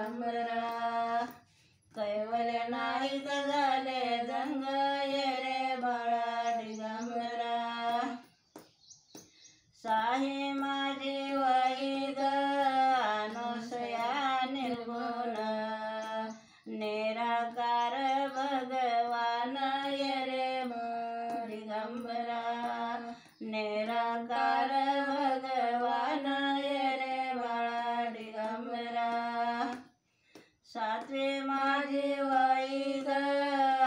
दिगंबरा कैवल्य नाईक झाले जंग ये रे बाळा दिगंबरा साही माझी वैद अनुसया निर्गुण निराकार भगवान ये रे दिगंबरा निराकार भगवान ये रे बाळा दिगंबरा सातवी माझी वैद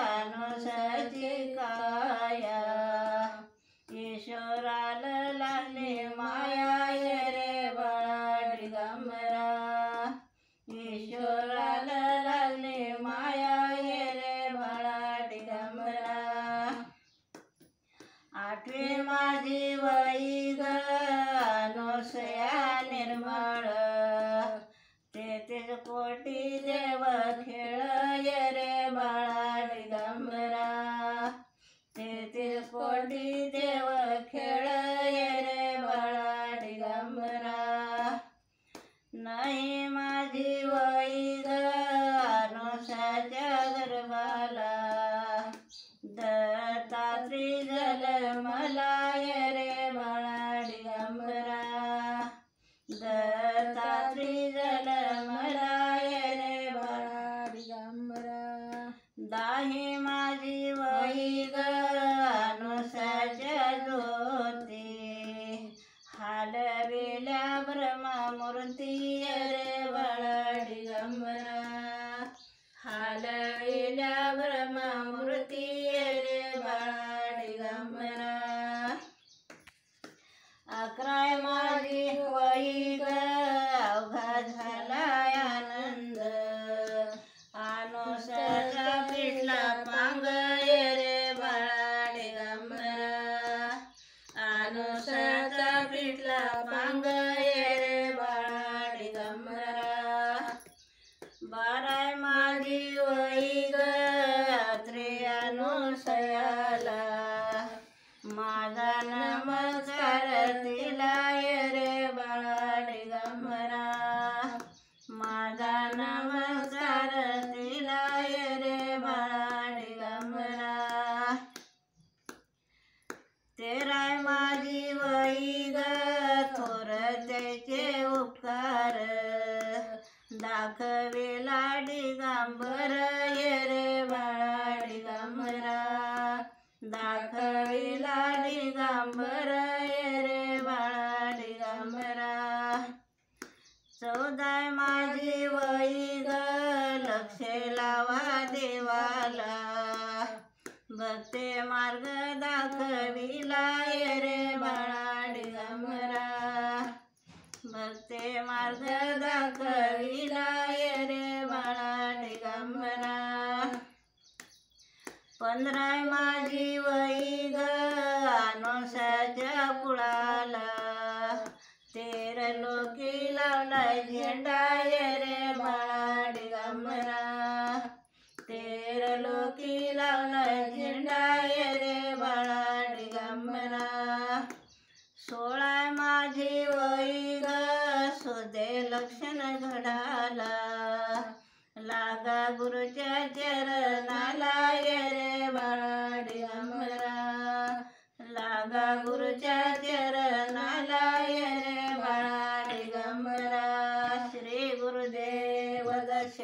अनुसयाची काया ईश्वराला लागली माया ये रे बाळा दिगंबरा ईश्वराला लागली माया ये रे बाळा दिगंबरा आठवी माझी वैद अनुसया निर्मळ 33 कोटी देव खेळ ये रे बाळा दिगंबरा 33 कोटी देव खेळ ये रे बाळा दिगंबरा नाही माझी वैद अनुसयाच्या गर्भाला दत्तात्री जन्मला ये रे बाळा दिगंबरा दत्तात्री जन्मला ये रे बाळा दिगंबरा दाही माझी वैद अनुसयाच्या ज्योती हालविल्या ब्रह्ममूर्ती ये रे बाळा दिगंबरा हालविल्या ब्रह्ममूर्ती ये रे बाळा दिगंबरा 11 माझी वैद अवघा झाला आनंद अनुसयाचा पिठला पांग ये रे बाळा दिगंबरा अनुसयाचा पिठला पांग ये रे बाळा दिगंबरा 12 माझी वैद अनुसयाला माझा नमस्कार तिला ये रे बाळा दिगंबरा माझा नमस्कार तिला ये रे बाळा दिगंबरा 13 माझी वैद थोर त्याचे उपकार दाखविला दिगंबर ये रे बाळा दिगंबरा दाखविला दिगंबर ये रे बाळा दिगंबरा 14 माझी वैद लक्ष लावा देवाला भक्ती मार्ग दाखविला ये रे बाळा दिगंबरा भक्ती मार्ग दाखविला ये रे बाळा दिगंबरा 15 माझी वैद अनुसयाच्या कुळाला 13 लोकी लावलाय झेंडा ये रे बाळा दिगंबरा 13 लोकी लावलाय झेंडा ये रे बाळा दिगंबरा 16 माझी वैद सुदे लक्षण घडाला लागा गुरुच्या चरणाला ये रे बाळा दिगंबरा लागा गुरुच्या चरणाला ये रे बाळा दिगंबरा श्री गुरुदेव दत्त